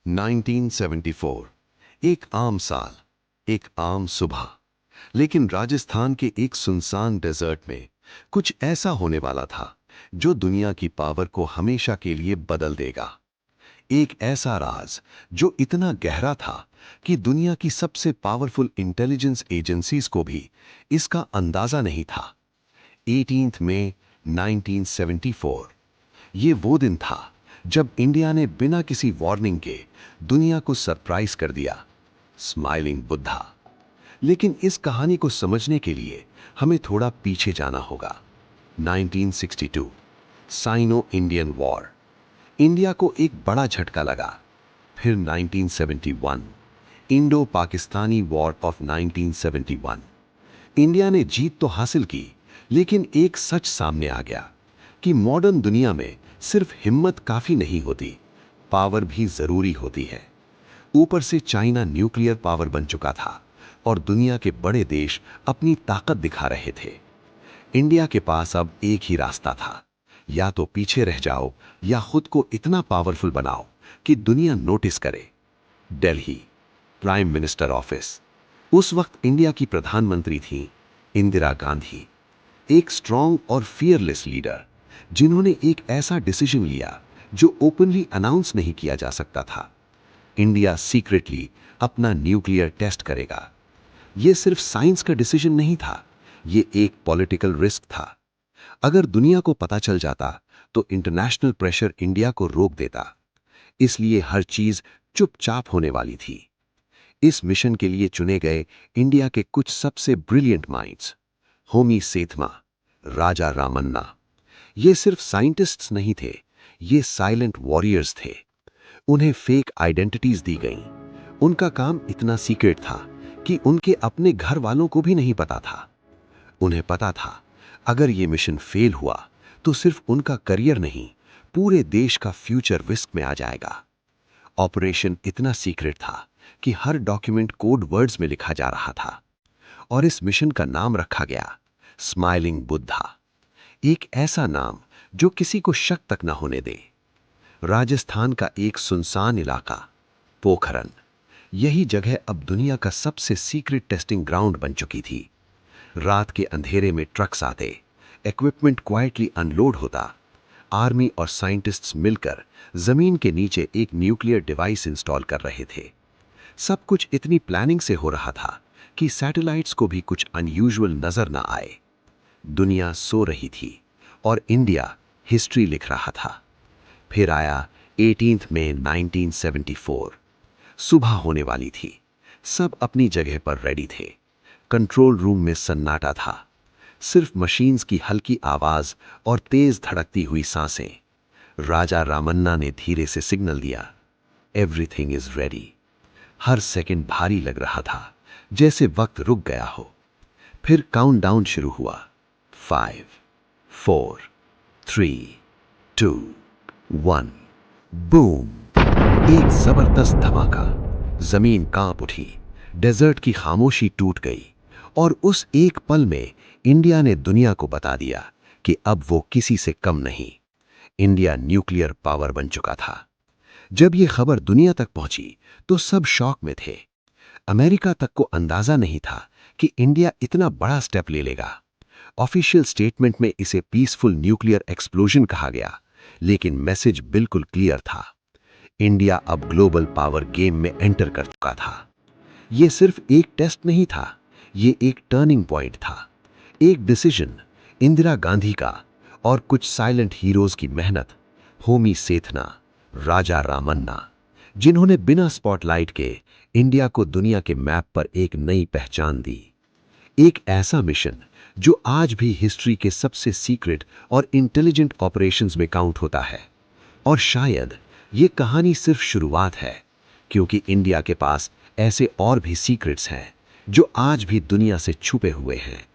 1974। एक आम साल, एक आम सुबह। लेकिन राजस्थान के एक सुनसान डेजर्ट में कुछ ऐसा होने वाला था जो दुनिया की पावर को हमेशा के लिए बदल देगा। एक ऐसा राज जो इतना गहरा था कि दुनिया की सबसे पावरफुल इंटेलिजेंस एजेंसीज को भी इसका अंदाजा नहीं था। 18 मई 1974। ये वो दिन था जब इंडिया ने बिना किसी वार्निंग के दुनिया को सरप्राइज कर दिया। स्माइलिंग बुद्धा। लेकिन इस कहानी को समझने के लिए हमें थोड़ा पीछे जाना होगा। 1962, साइनो इंडियन वॉर। इंडिया को एक बड़ा झटका लगा। फिर 1971, Indo Pakistani war of 1971। India ने जीत तो हासिल की, लेकिन एक सच सामने आ गया कि मॉडर्न दुनिया में सिर्फ हिम्मत काफी नहीं होती, पावर भी जरूरी होती है। ऊपर से चाइना न्यूक्लियर पावर बन चुका था और दुनिया के बड़े देश अपनी ताकत दिखा रहे थे। इंडिया के पास अब एक ही रास्ता था, या तो पीछे रह जाओ या खुद को इतना पावरफुल बनाओ कि दुनिया नोटिस करे। Delhi, prime minister office. उस वक्त इंडिया की प्रधानमंत्री थी इंदिरा गांधी, एक स्ट्रॉन्ग और फियरलेस लीडर जिन्होंने एक ऐसा डिसीजन लिया जो ओपनली अनाउंस नहीं किया जा सकता था। इंडिया सीक्रेटली अपना न्यूक्लियर टेस्ट करेगा। यह सिर्फ साइंस का डिसीजन नहीं था, यह एक पॉलिटिकल रिस्क था। अगर दुनिया को पता चल जाता तो इंटरनेशनल प्रेशर इंडिया को रोक देता। इसलिए हर चीज चुपचाप होने वाली थी। इस मिशन के लिए चुने गए इंडिया के कुछ सबसे ब्रिलियंट माइंड्स, होमी सेठमा, राजा रामन्ना। ये सिर्फ साइंटिस्ट्स नहीं थे, ये साइलेंट वॉरियर्स थे। उन्हें फेक आइडेंटिटीज दी गईं। उनका काम इतना सीक्रेट था कि उनके अपने घर वालों को भी नहीं पता था। उन्हें पता था अगर ये मिशन फेल हुआ तो सिर्फ उनका करियर नहीं, पूरे देश का फ्यूचर रिस्क में आ जाएगा। ऑपरेशन इतना सीक्रेट था कि हर डॉक्यूमेंट कोड वर्ड्स में लिखा जा रहा था और इस मिशन का नाम रखा गया स्माइलिंग बुद्धा। एक ऐसा नाम जो किसी को शक तक न होने दे। राजस्थान का एक सुनसान इलाका, पोखरन। यही जगह अब दुनिया का सबसे सीक्रेट टेस्टिंग ग्राउंड बन चुकी थी। रात के अंधेरे में ट्रक्स आते, इक्विपमेंट क्वाइटली अनलोड होता। आर्मी और साइंटिस्ट्स मिलकर जमीन के नीचे एक न्यूक्लियर डिवाइस इंस्टॉल कर रहे थे। सब कुछ इतनी प्लानिंग से हो रहा था कि सैटेलाइट्स को भी कुछ अनयूजुअल नजर न आए। दुनिया सो रही थी और इंडिया हिस्ट्री लिख रहा था। फिर आया 18 मई 1974। सुबह होने वाली थी। सब अपनी जगह पर रेडी थे। कंट्रोल रूम में सन्नाटा था, सिर्फ मशीन्स की हल्की आवाज और तेज धड़कती हुई सांसें। राजा रामन्ना ने धीरे से सिग्नल दिया, everything is ready. Her second भारी लग रहा था, जैसे वक्त रुक गया हो। फिर काउंटडाउन शुरू हुआ। 5, 4, 3, 2, 1। बूम! एक जबरदस्त धमाका। जमीन कांप उठी, डेजर्ट की खामोशी टूट गई और उस एक पल में इंडिया ने दुनिया को बता दिया कि अब वो किसी से कम नहीं। इंडिया न्यूक्लियर पावर बन चुका था। जब ये खबर दुनिया तक पहुंची तो सब शॉक में थे। अमेरिका तक को अंदाजा नहीं था कि इंडिया इतना बड़ा स्टेप ले लेगा। ऑफिशियल स्टेटमेंट में इसे पीसफुल न्यूक्लियर एक्सप्लोजन कहा गया, लेकिन मैसेज बिल्कुल क्लियर था। इंडिया अब ग्लोबल पावर गेम में एंटर कर चुका था। यह सिर्फ एक टेस्ट नहीं था, यह एक टर्निंग पॉइंट था। एक डिसीजन, इंदिरा गांधी का और कुछ साइलेंट हीरोज की मेहनत, होमी सेठना, राजा रामन्ना, जिन्होंने बिना स्पॉटलाइट के इंडिया को दुनिया के मैप पर एक नई पहचान दी। एक ऐसा मिशन जो आज भी हिस्ट्री के सबसे सीक्रेट और इंटेलिजेंट ऑपरेशंस में काउंट होता है। और शायद ये कहानी सिर्फ शुरुआत है, क्योंकि इंडिया के पास ऐसे और भी सीक्रेट्स हैं जो आज भी दुनिया से छुपे हुए हैं।